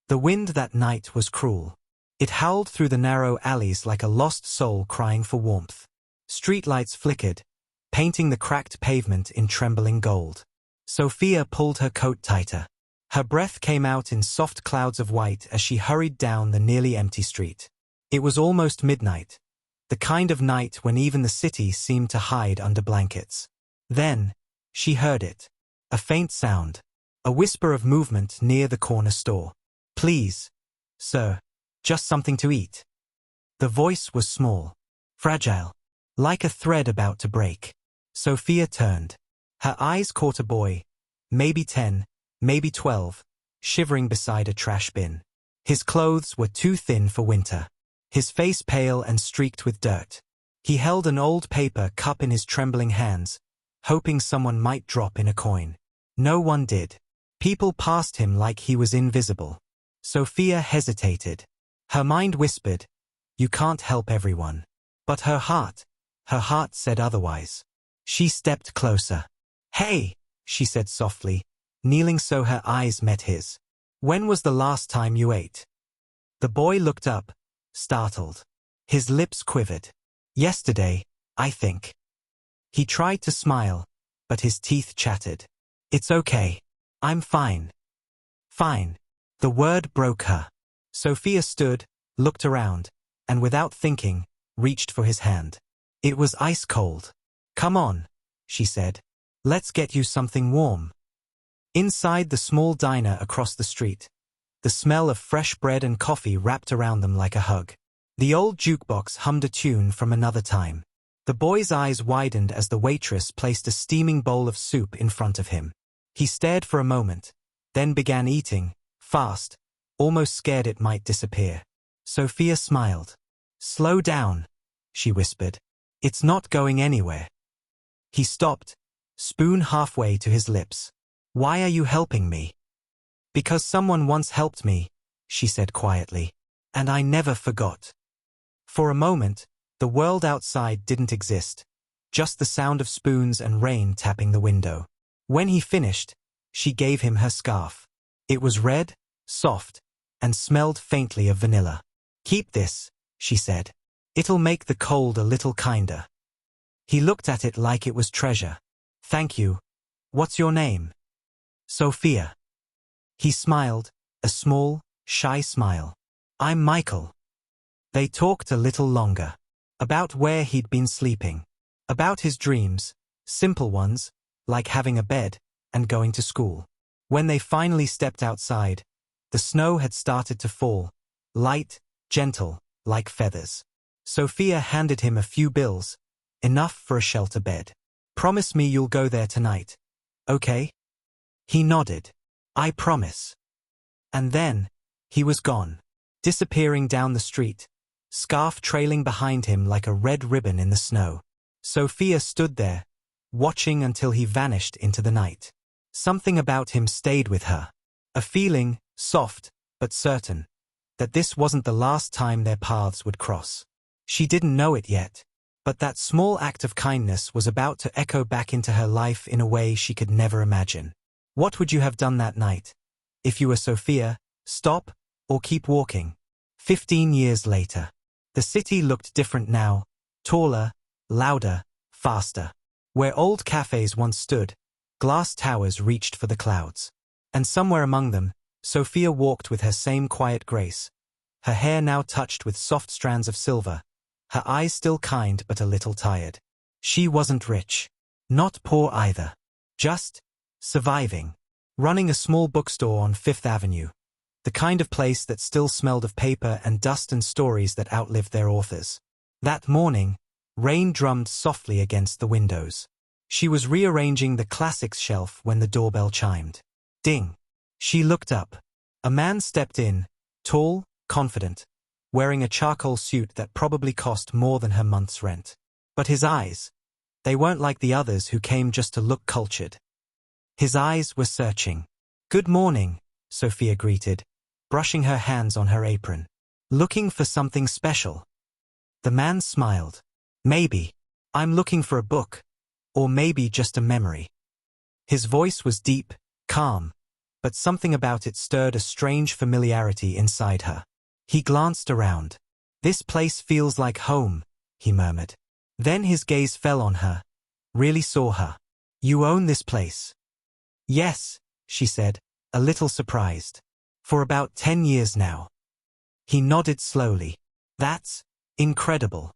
The wind that night was cruel. It howled through the narrow alleys like a lost soul crying for warmth. Streetlights flickered, painting the cracked pavement in trembling gold. Sophia pulled her coat tighter. Her breath came out in soft clouds of white as she hurried down the nearly empty street. It was almost midnight, the kind of night when even the city seemed to hide under blankets. Then, she heard it. A faint sound. A whisper of movement near the corner store. "Please, sir, just something to eat." The voice was small, fragile, like a thread about to break. Sophia turned. Her eyes caught a boy, maybe 10, maybe 12, shivering beside a trash bin. His clothes were too thin for winter. His face pale and streaked with dirt. He held an old paper cup in his trembling hands, hoping someone might drop in a coin. No one did. People passed him like he was invisible. Sophia hesitated. Her mind whispered, "You can't help everyone." But her heart said otherwise. She stepped closer. "Hey," she said softly, kneeling so her eyes met his. "When was the last time you ate?" The boy looked up, startled. His lips quivered. "Yesterday, I think." He tried to smile, but his teeth chattered. "It's okay. I'm fine." Fine. The word broke her. Sophia stood, looked around, and without thinking, reached for his hand. It was ice cold. "Come on," she said. "Let's get you something warm." Inside the small diner across the street, the smell of fresh bread and coffee wrapped around them like a hug. The old jukebox hummed a tune from another time. The boy's eyes widened as the waitress placed a steaming bowl of soup in front of him. He stared for a moment, then began eating, fast, almost scared it might disappear. Sophia smiled. "Slow down," she whispered. "It's not going anywhere." He stopped, spoon halfway to his lips. "Why are you helping me?" "Because someone once helped me," she said quietly, "and I never forgot." For a moment, the world outside didn't exist, just the sound of spoons and rain tapping the window. When he finished, she gave him her scarf. It was red, soft, and smelled faintly of vanilla. "Keep this," she said. "It'll make the cold a little kinder." He looked at it like it was treasure. "Thank you. What's your name?" "Sophia." He smiled, a small, shy smile. "I'm Michael." They talked a little longer. About where he'd been sleeping. About his dreams, simple ones, like having a bed and going to school. When they finally stepped outside, the snow had started to fall, light, gentle, like feathers. Sophia handed him a few bills, enough for a shelter bed. "Promise me you'll go there tonight, okay?" He nodded. "I promise." And then, he was gone, disappearing down the street, scarf trailing behind him like a red ribbon in the snow. Sophia stood there, watching until he vanished into the night. Something about him stayed with her. A feeling, soft, but certain, that this wasn't the last time their paths would cross. She didn't know it yet, but that small act of kindness was about to echo back into her life in a way she could never imagine. What would you have done that night? If you were Sophia, stop, or keep walking? 15 years later. The city looked different now, taller, louder, faster. Where old cafes once stood, glass towers reached for the clouds. And somewhere among them, Sophia walked with her same quiet grace, her hair now touched with soft strands of silver, her eyes still kind but a little tired. She wasn't rich. Not poor either. Just surviving. Running a small bookstore on Fifth Avenue. The kind of place that still smelled of paper and dust and stories that outlived their authors. That morning, rain drummed softly against the windows. She was rearranging the classics shelf when the doorbell chimed. Ding. She looked up. A man stepped in, tall, confident, wearing a charcoal suit that probably cost more than her month's rent. But his eyes, they weren't like the others who came just to look cultured. His eyes were searching. "Good morning," Sophia greeted, brushing her hands on her apron. "Looking for something special?" The man smiled. "Maybe. I'm looking for a book. Or maybe just a memory." His voice was deep, calm, but something about it stirred a strange familiarity inside her. He glanced around. "This place feels like home," he murmured. Then his gaze fell on her, really saw her. "You own this place?" "Yes," she said, a little surprised. "For about 10 years now." He nodded slowly. "That's incredible."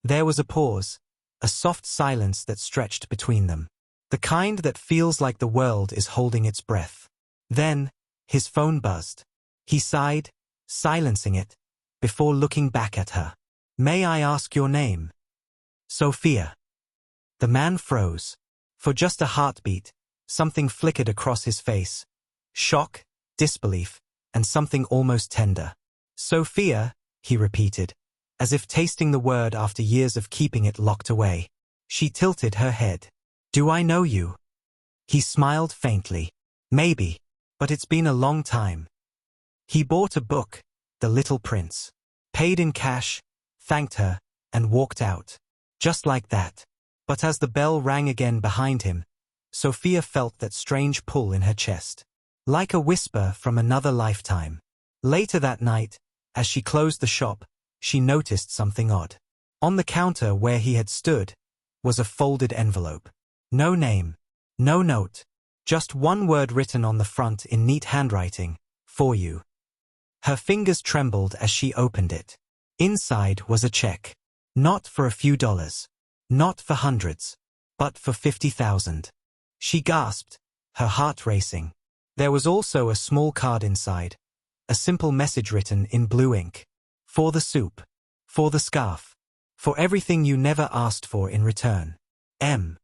There was a pause, a soft silence that stretched between them. The kind that feels like the world is holding its breath. Then, his phone buzzed. He sighed, silencing it, before looking back at her. "May I ask your name?" "Sophia." The man froze. For just a heartbeat, something flickered across his face. Shock, disbelief, and something almost tender. "Sophia," he repeated, as if tasting the word after years of keeping it locked away. She tilted her head. "Do I know you?" He smiled faintly. "Maybe, but it's been a long time." He bought a book, The Little Prince, paid in cash, thanked her, and walked out. Just like that. But as the bell rang again behind him, Sophia felt that strange pull in her chest. Like a whisper from another lifetime. Later that night, as she closed the shop, she noticed something odd. On the counter where he had stood was a folded envelope. No name, no note, just one word written on the front in neat handwriting, "For you." Her fingers trembled as she opened it. Inside was a check. Not for a few dollars. Not for hundreds. But for 50,000. She gasped, her heart racing. There was also a small card inside. A simple message written in blue ink. "For the soup. For the scarf. For everything you never asked for in return. M."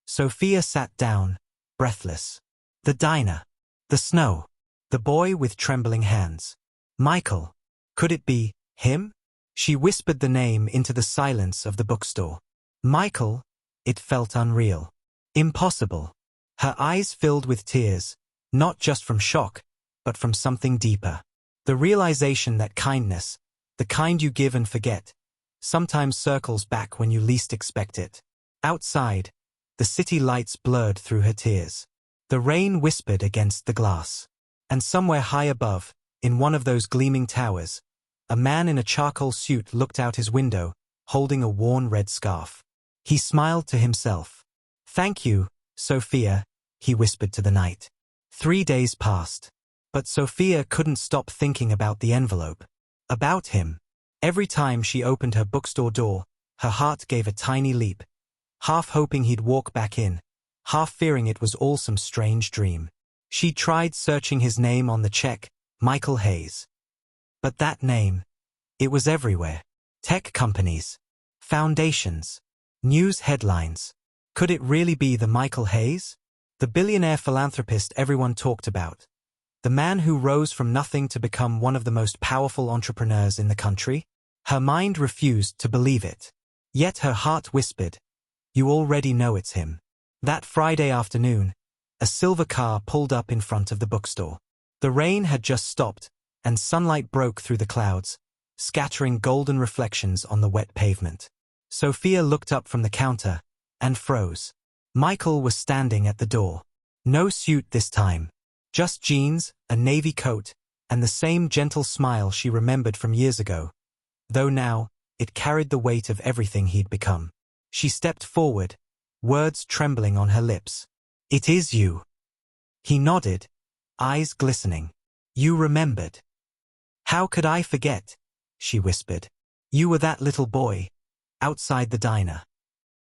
Sophia sat down, breathless. The diner. The snow. The boy with trembling hands. Michael. Could it be him? She whispered the name into the silence of the bookstore. Michael. It felt unreal. Impossible. Her eyes filled with tears, not just from shock, but from something deeper. The realization that kindness, the kind you give and forget, sometimes circles back when you least expect it. Outside, the city lights blurred through her tears. The rain whispered against the glass. And somewhere high above, in one of those gleaming towers, a man in a charcoal suit looked out his window, holding a worn red scarf. He smiled to himself. "Thank you, Sophia," he whispered to the night. 3 days passed. But Sophia couldn't stop thinking about the envelope. About him. Every time she opened her bookstore door, her heart gave a tiny leap, half hoping he'd walk back in, half fearing it was all some strange dream. She tried searching his name on the check, Michael Hayes. But that name, it was everywhere. Tech companies, foundations, news headlines. Could it really be the Michael Hayes? The billionaire philanthropist everyone talked about. The man who rose from nothing to become one of the most powerful entrepreneurs in the country? Her mind refused to believe it. Yet her heart whispered, "You already know it's him." That Friday afternoon, a silver car pulled up in front of the bookstore. The rain had just stopped, and sunlight broke through the clouds, scattering golden reflections on the wet pavement. Sophia looked up from the counter and froze. Michael was standing at the door. No suit this time. Just jeans, a navy coat, and the same gentle smile she remembered from years ago, though now, it carried the weight of everything he'd become. She stepped forward, words trembling on her lips. "It is you." He nodded, eyes glistening. "You remembered." "How could I forget?" she whispered. "You were that little boy, outside the diner."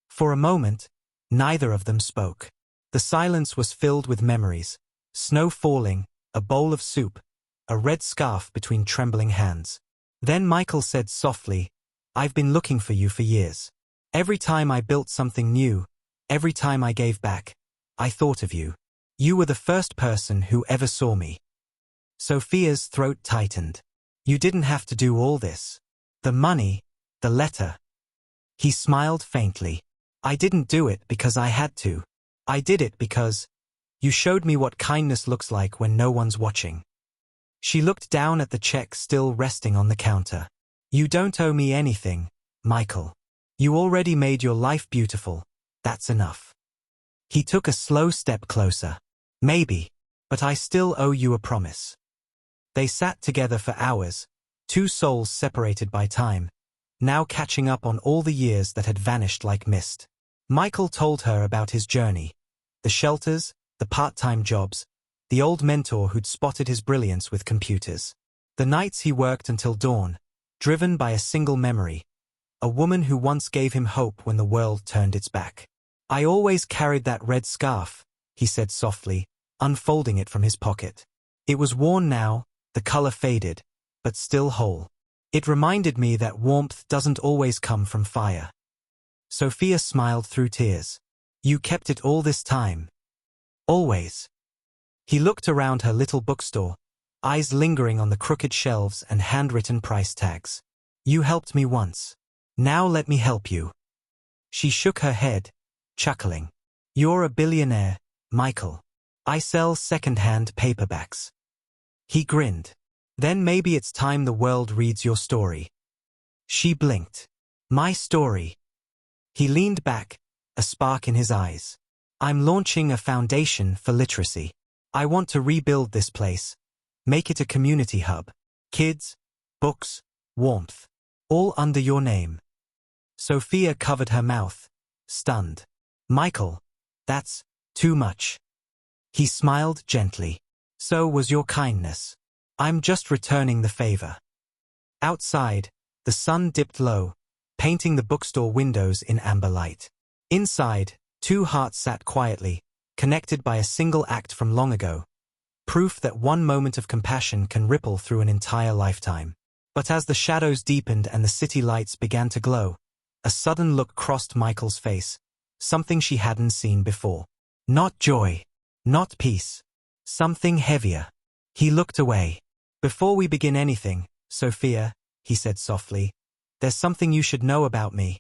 For a moment, neither of them spoke. The silence was filled with memories. Snow falling, a bowl of soup, a red scarf between trembling hands. Then Michael said softly, "I've been looking for you for years. Every time I built something new, every time I gave back, I thought of you. You were the first person who ever saw me." Sophia's throat tightened. "You didn't have to do all this. The money, the letter." He smiled faintly. "I didn't do it because I had to. I did it because you showed me what kindness looks like when no one's watching." She looked down at the check still resting on the counter. "You don't owe me anything, Michael. You already made your life beautiful. That's enough." He took a slow step closer. "Maybe, But I still owe you a promise. They sat together for hours, two souls separated by time, now catching up on all the years that had vanished like mist. Michael told her about his journey, the shelters, the part-time jobs, the old mentor who'd spotted his brilliance with computers. The nights he worked until dawn, driven by a single memory, a woman who once gave him hope when the world turned its back. I always carried that red scarf, he said softly, unfolding it from his pocket. It was worn now, the color faded, but still whole. It reminded me that warmth doesn't always come from fire. Sophia smiled through tears. You kept it all this time. Always. He looked around her little bookstore, eyes lingering on the crooked shelves and handwritten price tags. You helped me once. Now let me help you. She shook her head, chuckling. You're a billionaire, Michael. I sell second-hand paperbacks. He grinned. Then maybe it's time the world reads your story. She blinked. My story. He leaned back, a spark in his eyes. I'm launching a foundation for literacy. I want to rebuild this place, make it a community hub. Kids, books, warmth, all under your name. Sophia covered her mouth, stunned. Michael, that's too much. He smiled gently. So was your kindness. I'm just returning the favor. Outside, the sun dipped low, painting the bookstore windows in amber light. Inside, two hearts sat quietly, connected by a single act from long ago, proof that one moment of compassion can ripple through an entire lifetime. But as the shadows deepened and the city lights began to glow, a sudden look crossed Michael's face, something she hadn't seen before. Not joy, not peace, something heavier. He looked away. Before we begin anything, Sophia, he said softly, there's something you should know about me.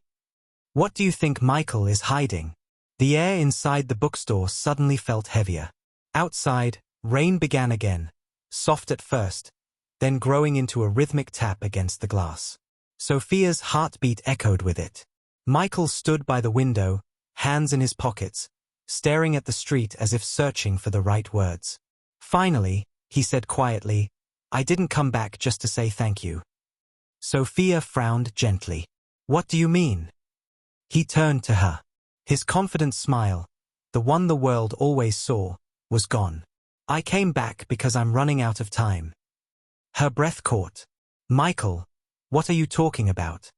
What do you think Michael is hiding? The air inside the bookstore suddenly felt heavier. Outside, rain began again, soft at first, then growing into a rhythmic tap against the glass. Sophia's heartbeat echoed with it. Michael stood by the window, hands in his pockets, staring at the street as if searching for the right words. Finally, he said quietly, I didn't come back just to say thank you. Sophia frowned gently. What do you mean? He turned to her. His confident smile, the one the world always saw, was gone. I came back because I'm running out of time. Her breath caught. Michael, what are you talking about?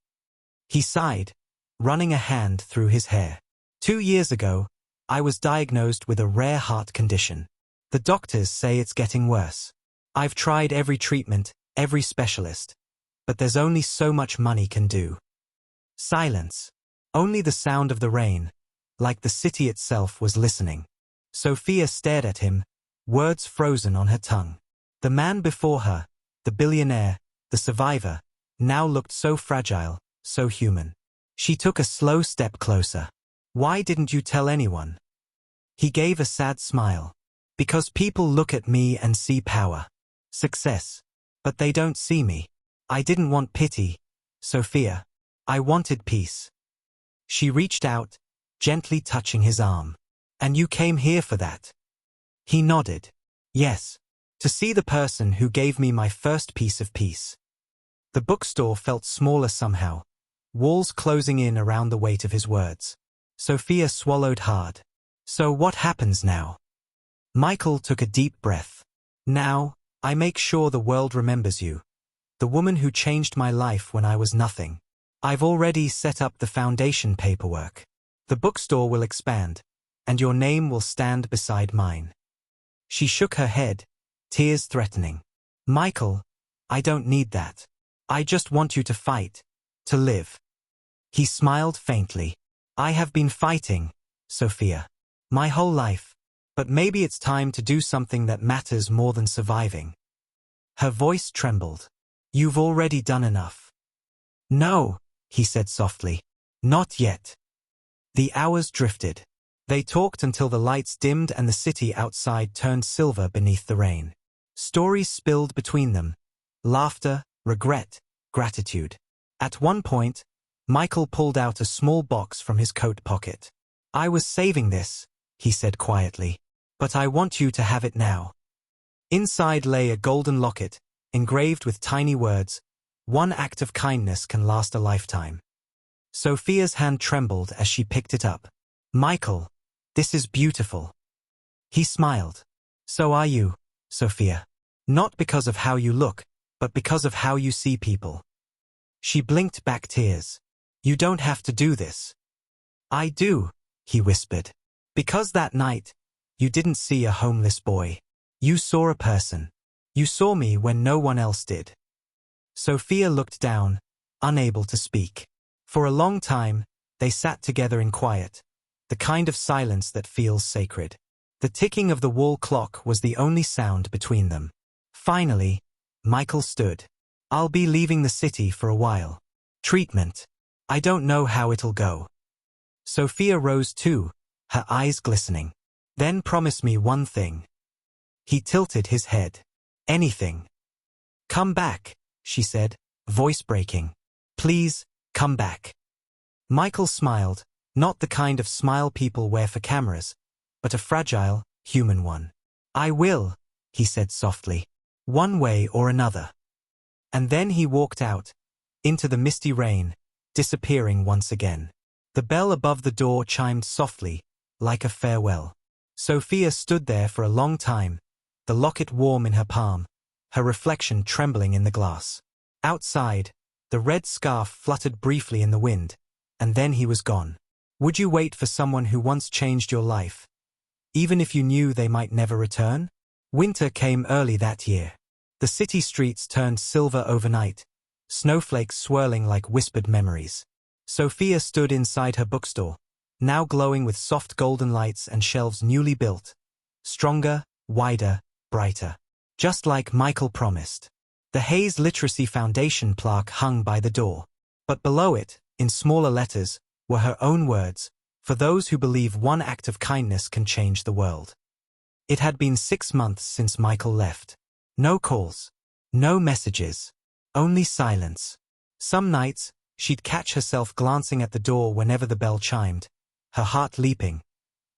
He sighed, running a hand through his hair. 2 years ago, I was diagnosed with a rare heart condition. The doctors say it's getting worse. I've tried every treatment, every specialist, but there's only so much money can do. Silence. Only the sound of the rain, like the city itself was listening. Sophia stared at him, words frozen on her tongue. The man before her, the billionaire, the survivor, now looked so fragile, so human. She took a slow step closer. Why didn't you tell anyone? He gave a sad smile. Because people look at me and see power, success, but they don't see me. I didn't want pity, Sophia. I wanted peace. She reached out, gently touching his arm. And you came here for that? He nodded. Yes, to see the person who gave me my first piece of peace. The bookstore felt smaller somehow, walls closing in around the weight of his words. Sophia swallowed hard. So what happens now? Michael took a deep breath. Now, I make sure the world remembers you. The woman who changed my life when I was nothing. I've already set up the foundation paperwork. The bookstore will expand, and your name will stand beside mine. She shook her head, tears threatening. Michael, I don't need that. I just want you to fight, to live. He smiled faintly. I have been fighting, Sophia, my whole life. But maybe it's time to do something that matters more than surviving. Her voice trembled. You've already done enough. No, he said softly. Not yet. The hours drifted. They talked until the lights dimmed and the city outside turned silver beneath the rain. Stories spilled between them. Laughter, regret, gratitude. At one point, Michael pulled out a small box from his coat pocket. I was saving this, he said quietly. But I want you to have it now. Inside lay a golden locket, engraved with tiny words, "One act of kindness can last a lifetime." Sophia's hand trembled as she picked it up. "Michael, this is beautiful." He smiled. "So are you, Sophia. Not because of how you look, but because of how you see people." She blinked back tears. "You don't have to do this." "I do," he whispered. "Because that night, you didn't see a homeless boy. You saw a person. You saw me when no one else did." Sophia looked down, unable to speak. For a long time, they sat together in quiet, the kind of silence that feels sacred. The ticking of the wall clock was the only sound between them. Finally, Michael stood. "I'll be leaving the city for a while. Treatment. I don't know how it'll go." Sophia rose too, her eyes glistening. "Then promise me one thing." He tilted his head. "Anything." "Come back," she said, voice breaking. "Please, come back." Michael smiled, not the kind of smile people wear for cameras, but a fragile, human one. "I will," he said softly, "one way or another." And then he walked out, into the misty rain, disappearing once again. The bell above the door chimed softly, like a farewell. Sophia stood there for a long time, the locket warm in her palm, her reflection trembling in the glass. Outside, the red scarf fluttered briefly in the wind, and then he was gone. Would you wait for someone who once changed your life, even if you knew they might never return? Winter came early that year. The city streets turned silver overnight, snowflakes swirling like whispered memories. Sophia stood inside her bookstore, now glowing with soft golden lights and shelves newly built. Stronger, wider, brighter. Just like Michael promised. The Hayes Literacy Foundation plaque hung by the door. But below it, in smaller letters, were her own words, "For those who believe one act of kindness can change the world." It had been 6 months since Michael left. No calls. No messages. Only silence. Some nights, she'd catch herself glancing at the door whenever the bell chimed, her heart leaping,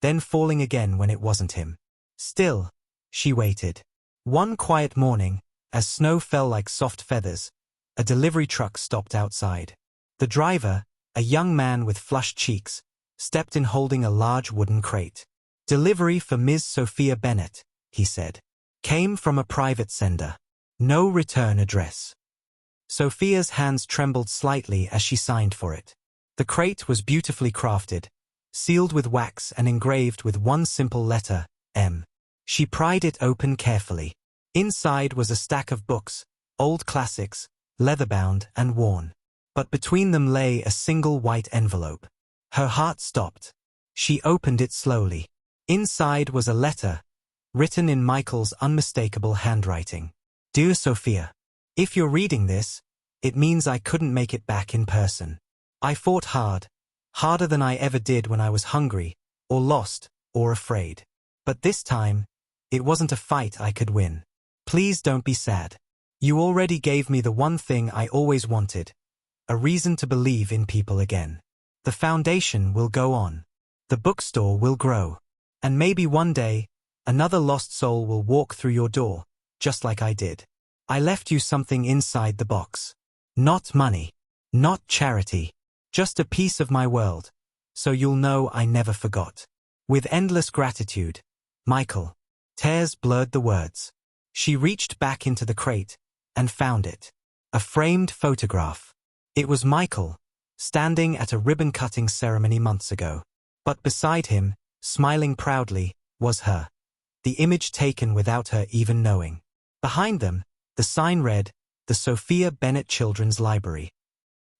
then falling again when it wasn't him. Still, she waited. One quiet morning, as snow fell like soft feathers, a delivery truck stopped outside. The driver, a young man with flushed cheeks, stepped in holding a large wooden crate. "Delivery for Ms. Sophia Bennett," he said. "Came from a private sender. No return address." Sophia's hands trembled slightly as she signed for it. The crate was beautifully crafted, sealed with wax and engraved with one simple letter, M. She pried it open carefully. Inside was a stack of books, old classics, leather-bound and worn. But between them lay a single white envelope. Her heart stopped. She opened it slowly. Inside was a letter, written in Michael's unmistakable handwriting. "Dear Sophia, if you're reading this, it means I couldn't make it back in person. I fought hard, harder than I ever did when I was hungry, or lost, or afraid. But this time, it wasn't a fight I could win. Please don't be sad. You already gave me the one thing I always wanted, a reason to believe in people again. The foundation will go on. The bookstore will grow. And maybe one day, another lost soul will walk through your door, just like I did. I left you something inside the box. Not money. Not charity. Just a piece of my world, so you'll know I never forgot. With endless gratitude, Michael." Tears blurred the words. She reached back into the crate, and found it. A framed photograph. It was Michael, standing at a ribbon-cutting ceremony months ago. But beside him, smiling proudly, was her. The image taken without her even knowing. Behind them, the sign read, "The Sophia Bennett Children's Library."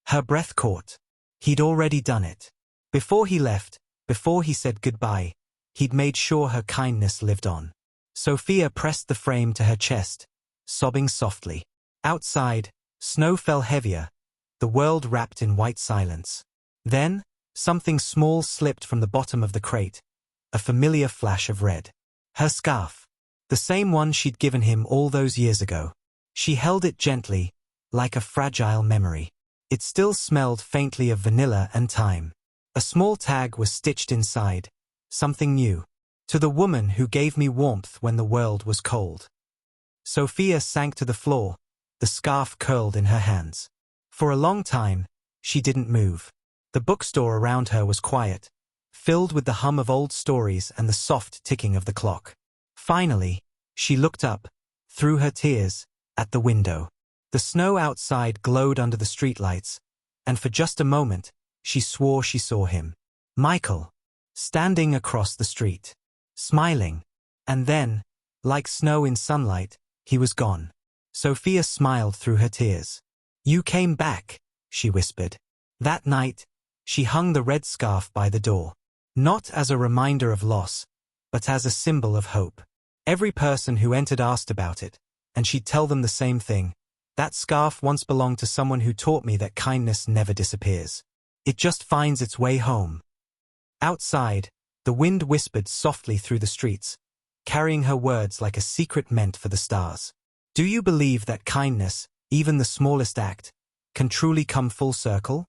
Her breath caught. He'd already done it. Before he left, before he said goodbye, he'd made sure her kindness lived on. Sophia pressed the frame to her chest, sobbing softly. Outside, snow fell heavier, the world wrapped in white silence. Then, something small slipped from the bottom of the crate, a familiar flash of red. Her scarf. The same one she'd given him all those years ago. She held it gently, like a fragile memory. It still smelled faintly of vanilla and thyme. A small tag was stitched inside, something new. "To the woman who gave me warmth when the world was cold." Sophia sank to the floor, the scarf curled in her hands. For a long time, she didn't move. The bookstore around her was quiet, filled with the hum of old stories and the soft ticking of the clock. Finally, she looked up, through her tears, at the window. The snow outside glowed under the streetlights, and for just a moment, she swore she saw him. Michael, standing across the street, smiling. And then, like snow in sunlight, he was gone. Sophia smiled through her tears. "You came back," she whispered. That night, she hung the red scarf by the door. Not as a reminder of loss, but as a symbol of hope. Every person who entered asked about it, and she'd tell them the same thing. "That scarf once belonged to someone who taught me that kindness never disappears. It just finds its way home." Outside, the wind whispered softly through the streets, carrying her words like a secret meant for the stars. Do you believe that kindness, even the smallest act, can truly come full circle?